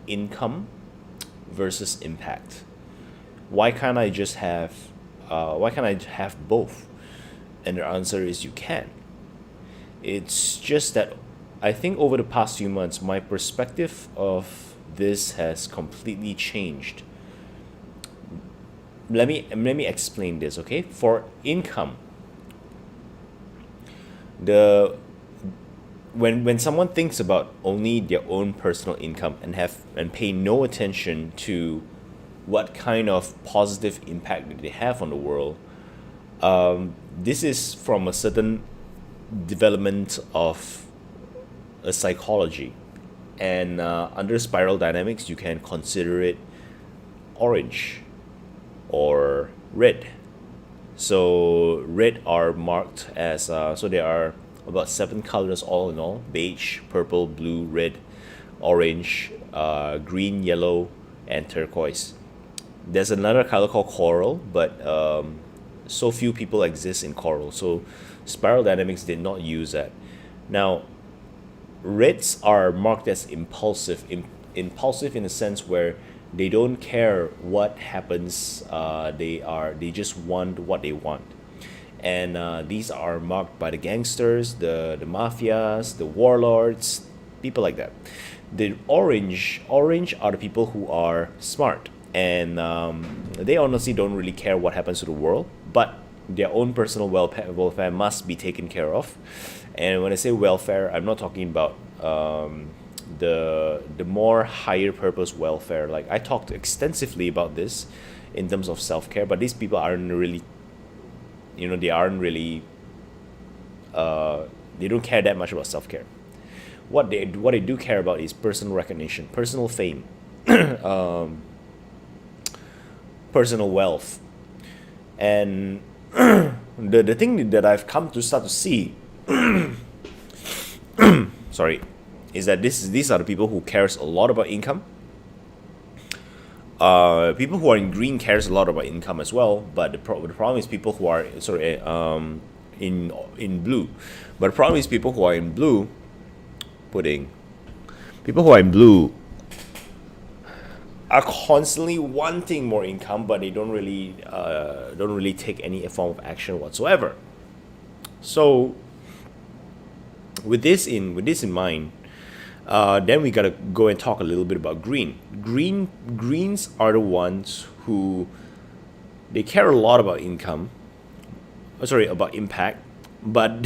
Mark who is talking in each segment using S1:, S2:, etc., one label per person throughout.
S1: income versus impact? Why can't I just have why can't I have both? And the answer is you can. It's just that I think over the past few months, my perspective of this has completely changed. Let me explain this, okay? For income, the when someone thinks about only their own personal income and pay no attention to what kind of positive impact that they have on the world, this is from a certain development of a psychology, and under spiral dynamics you can consider it orange or red. So red are marked as so there are about 7 colors all in all: beige, purple, blue, red, orange, green, yellow, and turquoise. There's another color called coral, but so few people exist in coral, so spiral dynamics did not use that. Now, reds are marked as impulsive. Impulsive in the sense where they don't care what happens. They just want what they want, and these are marked by the gangsters, the mafias, the warlords, people like that. The orange are the people who are smart, and they honestly don't really care what happens to the world, but their own personal welfare must be taken care of. And when I say welfare, I'm not talking about the more higher purpose welfare. Like, I talked extensively about this in terms of self care, but these people aren't really, they aren't really, they don't care that much about self care. What they do care about is personal recognition, personal fame, personal wealth, and the thing that I've come to start to see, sorry, is that these are the people who cares a lot about income. People who are in green cares a lot about income as well, but the problem is people who are in blue. But the problem is people who are in blue, people who are in blue are constantly wanting more income, but they don't really take any form of action whatsoever. So with this in mind, then we gotta go and talk a little bit about green. Greens are the ones who they care a lot about income. About impact, but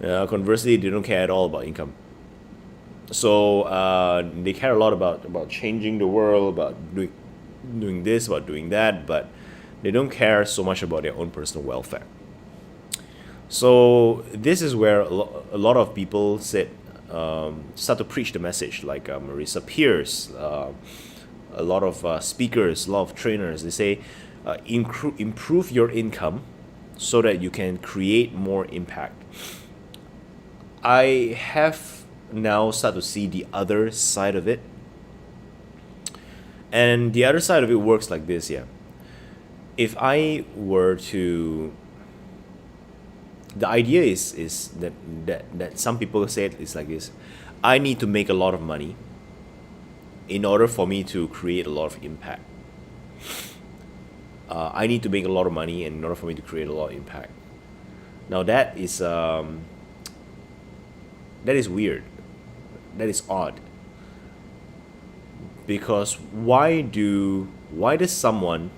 S1: conversely, they don't care at all about income. So they care a lot about changing the world, about doing this, about doing that, but they don't care so much about their own personal welfare. So this is where a lot of people start to preach the message, like Marissa Peers, a lot of speakers, a lot of trainers. They say, improve your income so that you can create more impact. I have now start to see the other side of it, and the other side of it works like this. Yeah, if I were to, the idea is that some people say it's like this: I need to make a lot of money in order for me to create a lot of impact. I need to make a lot of money in order for me to create a lot of impact. Now that is weird. That is odd. Because why does someone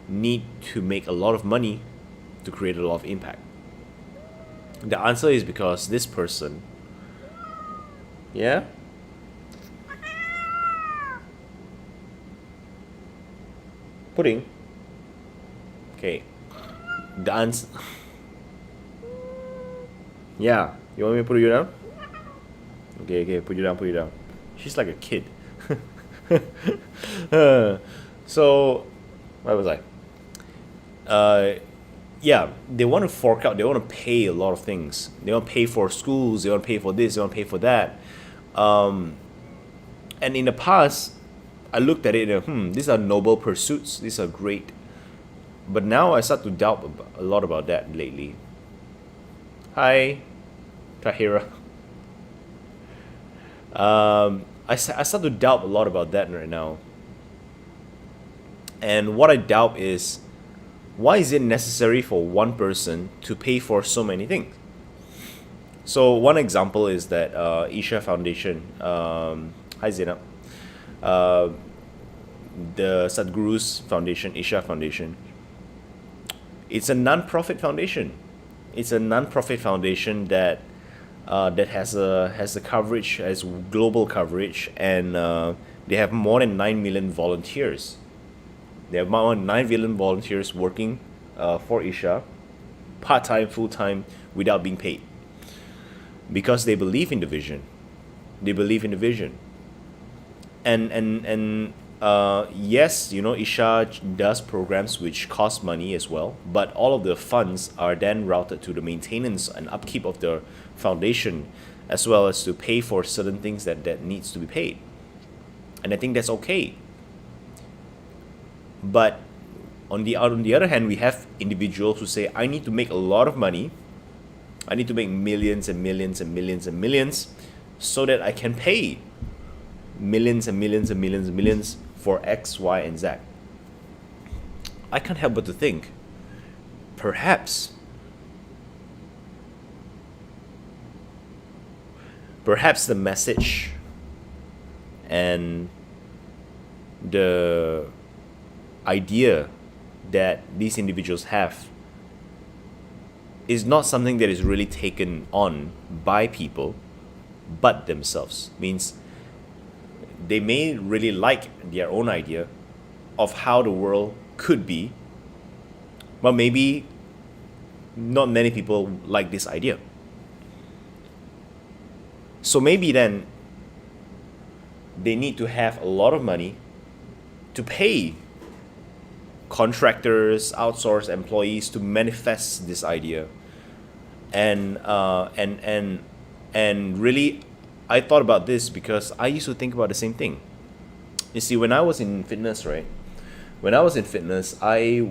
S1: need to make a lot of money to create a lot of impact? The answer is because this person, yeah, pudding. Okay, the answer. Yeah, you want me to put you down? Okay, put you down. She's like a kid. So, where was I? Yeah, they want to fork out. They want to pay a lot of things. They want to pay for schools. They want to pay for this. They want to pay for that. And in the past, I looked at it and these are noble pursuits. These are great. But now I start to doubt a lot about that lately. Hi, Tahira. I start to doubt a lot about that right now. And what I doubt is, why is it necessary for one person to pay for so many things? So one example is that Isha Foundation. Hi Zainab. Uh, the Sadhguru's foundation, Isha Foundation. It's a non-profit foundation. It's a non-profit foundation that has a coverage, has global coverage, and they have more than 9 million volunteers. They have more than 9 million volunteers working for Isha, part time, full time, without being paid, because they believe in the vision. They believe in the vision, and yes, Isha does programs which cost money as well, but all of the funds are then routed to the maintenance and upkeep of the foundation, as well as to pay for certain things that needs to be paid. And I think that's okay. But on the other hand, we have individuals who say, I need to make a lot of money. I need to make millions and millions and millions and millions so that I can pay millions and millions and millions and millions for X, Y, and Z. I can't help but to think, perhaps the message and the idea that these individuals have is not something that is really taken on by people but themselves. Means they may really like their own idea of how the world could be, but maybe not many people like this idea. So maybe then they need to have a lot of money to pay contractors, outsourced employees to manifest this idea. And really, I thought about this because I used to think about the same thing. You see, when I was in fitness, right? When I was in fitness, I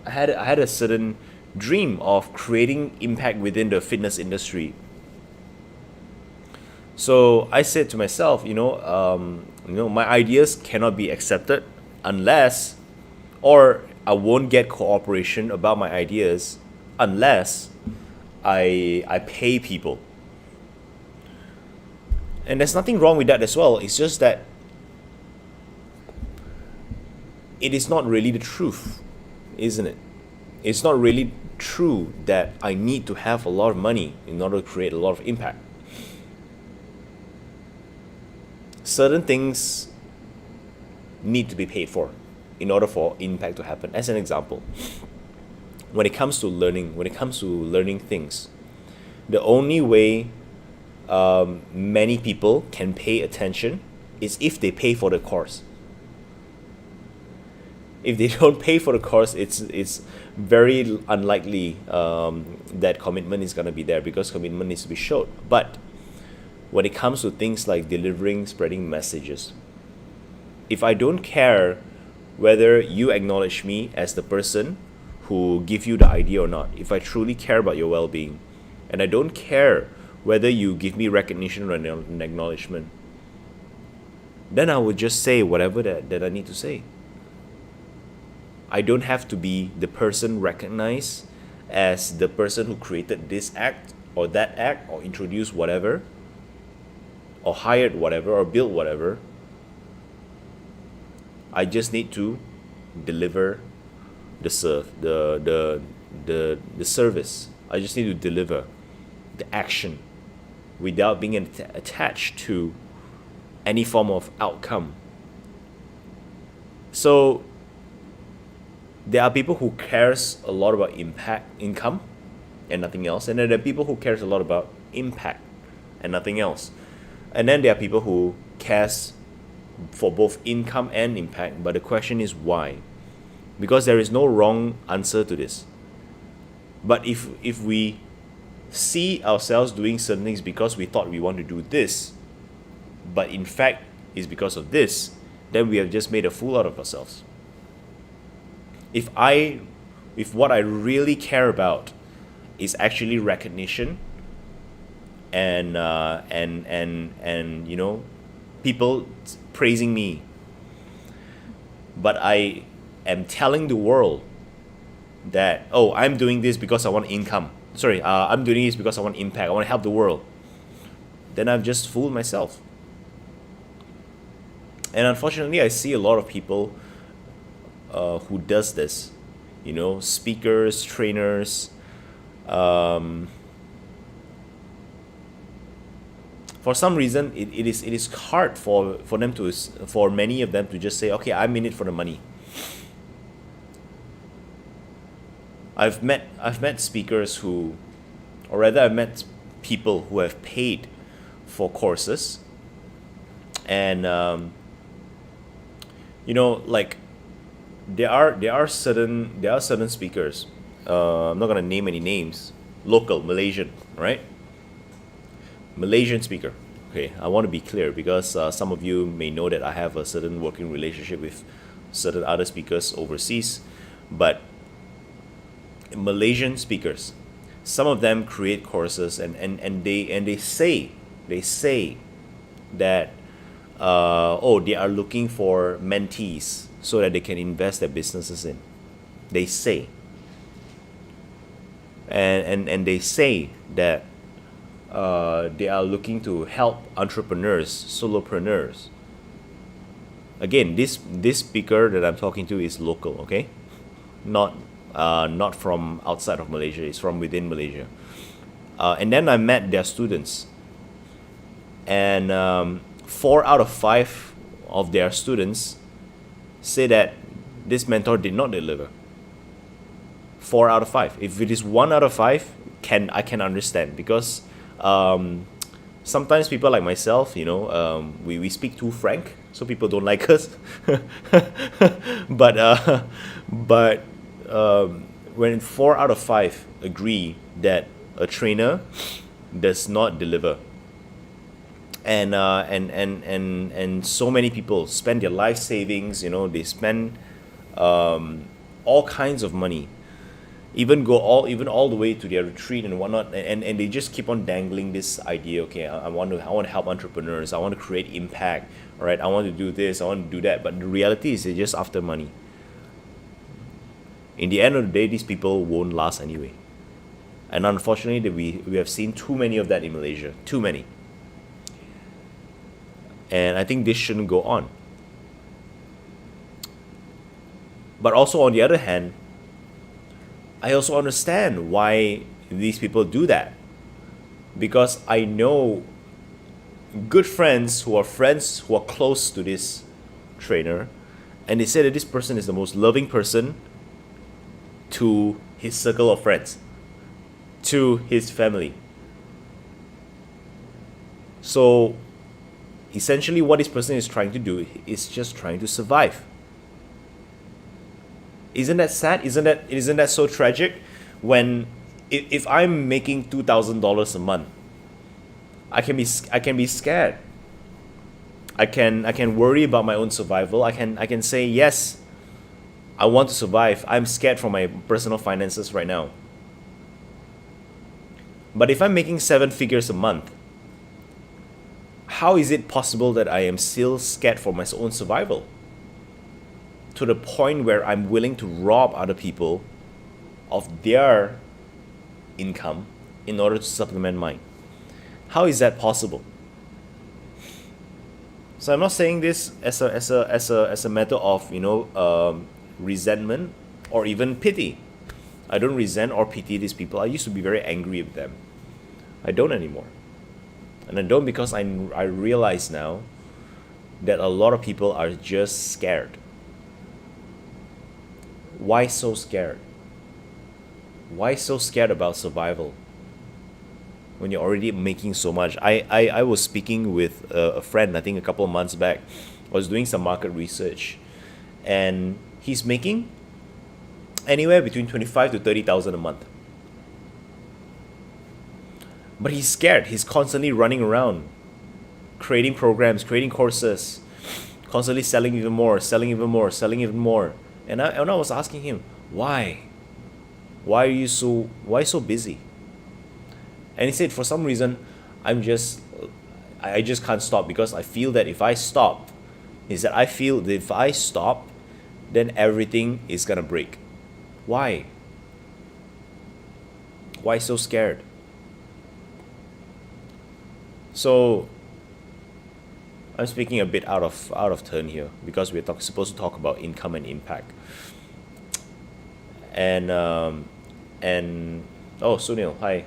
S1: had a certain dream of creating impact within the fitness industry. So I said to myself, my ideas cannot be accepted unless, or I won't get cooperation about my ideas unless I pay people. And there's nothing wrong with that as well. It's just that it is not really the truth, isn't it? It's not really true that I need to have a lot of money in order to create a lot of impact. Certain things need to be paid for in order for impact to happen. As an example, when it comes to learning things, the only way many people can pay attention is if they pay for the course. If they don't pay for the course, it's very unlikely that commitment is going to be there, because commitment needs to be showed. But when it comes to things like spreading messages, if I don't care whether you acknowledge me as the person who give you the idea or not, if I truly care about your well-being, and I don't care whether you give me recognition or an acknowledgement, then I would just say whatever that I need to say. I don't have to be the person recognized as the person who created this act or that act or introduced whatever or hired whatever or built whatever. I just need to deliver the service. I just need to deliver the action without being attached to any form of outcome. So there are people who cares a lot about income and nothing else, and then there are people who cares a lot about impact and nothing else. And then there are people who cares for both income and impact, but the question is why? Because there is no wrong answer to this. But if we see ourselves doing certain things because we thought we want to do this, but in fact is because of this, then we have just made a fool out of ourselves. If what I really care about is actually recognition and people praising me, but I am telling the world that, oh, I'm doing this because I want income. Sorry, I'm doing this because I want impact. I want to help the world. Then I've just fooled myself. And unfortunately, I see a lot of people who does this. You know, speakers, trainers. For some reason, it is hard for them to for many of them to just say, okay, I'm in it for the money. I've met speakers who, or rather, I've met people who have paid for courses, and you know, like there are certain speakers. I'm not gonna name any names. Local Malaysian, right? Malaysian speaker. Okay, I want to be clear because some of you may know that I have a certain working relationship with certain other speakers overseas, but Malaysian speakers, some of them create courses and they say that oh, they are looking for mentees so that they can invest their businesses in. They say. And they say that they are looking to help entrepreneurs, solopreneurs. Again, this speaker that I'm talking to is local, okay? Not from outside of Malaysia. It's from within Malaysia. And then I met their students, and 4 out of 5 of their students say that this mentor did not deliver. 4 out of 5. If it is 1 out of 5, I can understand, because sometimes people like myself, you know, we speak too frank, so people don't like us. but when 4 out of 5 agree that a trainer does not deliver, and so many people spend their life savings, you know, they spend all kinds of money, even all the way to their retreat and whatnot, and they just keep on dangling this idea. Okay, I want to help entrepreneurs, I want to create impact, all right, I want to do this, I want to do that, but the reality is they're just after money. In the end of the day, these people won't last anyway. And unfortunately, we have seen too many of that in Malaysia. Too many. And I think this shouldn't go on. But also, on the other hand, I also understand why these people do that. Because I know good friends who are close to this trainer, and they say that this person is the most loving person to his circle of friends, to his family. So essentially what this person is trying to do is just trying to survive. Isn't that sad? Isn't that so tragic? When if I'm making $2,000 a month, I can be scared. I can worry about my own survival. I can say, yes, I want to survive. I'm scared for my personal finances right now. But if I'm making 7 figures a month, how is it possible that I am still scared for my own survival? To the point where I'm willing to rob other people of their income in order to supplement mine. How is that possible? So I'm not saying this as a matter of, you know, resentment or even pity. I don't resent or pity these people. I used to be very angry with them. I don't anymore. And I don't because I realize now that a lot of people are just scared. Why so scared? Why so scared about survival when you're already making so much? I was speaking with a friend, I think a couple of months back. I was doing some market research, and he's making anywhere between 25 to 30,000 a month. But he's scared. He's constantly running around, creating programs, creating courses, constantly selling even more, selling even more, selling even more. And I was asking him, why? Why so busy? And he said, for some reason, I I just can't stop because I feel that if I stop, then everything is gonna break. Why? Why so scared? So I'm speaking a bit out of turn here because we're supposed to talk about income and impact. And oh, Sunil, hi.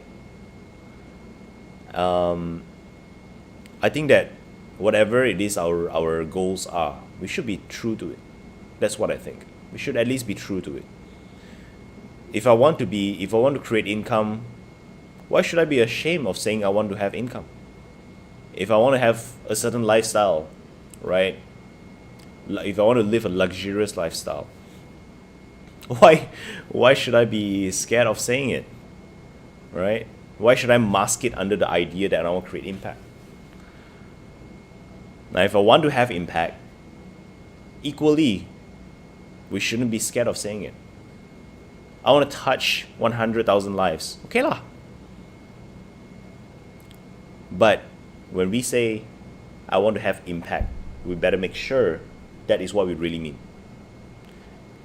S1: I think that whatever it is our goals are, we should be true to it. That's what I think. We should at least be true to it. If I want to create income, why should I be ashamed of saying I want to have income? If I want to have a certain lifestyle, right? If I want to live a luxurious lifestyle, why should I be scared of saying it? Right? Why should I mask it under the idea that I want to create impact? Now, if I want to have impact, equally, we shouldn't be scared of saying it. I want to touch 100,000 lives. Okay lah. But when we say, I want to have impact, we better make sure that is what we really mean.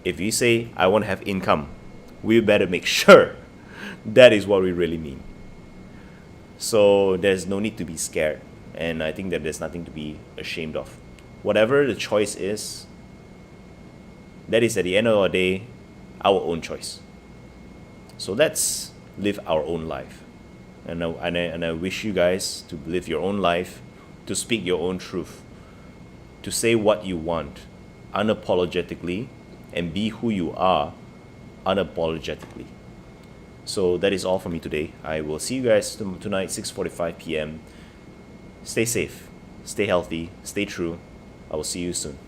S1: If you say, I want to have income, we better make sure that is what we really mean. So there's no need to be scared. And I think that there's nothing to be ashamed of. Whatever the choice is, that is at the end of the day, our own choice. So let's live our own life. And I wish you guys to live your own life, to speak your own truth, to say what you want unapologetically, and be who you are unapologetically. So that is all for me today. I will see you guys tonight, 6:45 p.m. Stay safe, stay healthy, stay true. I will see you soon.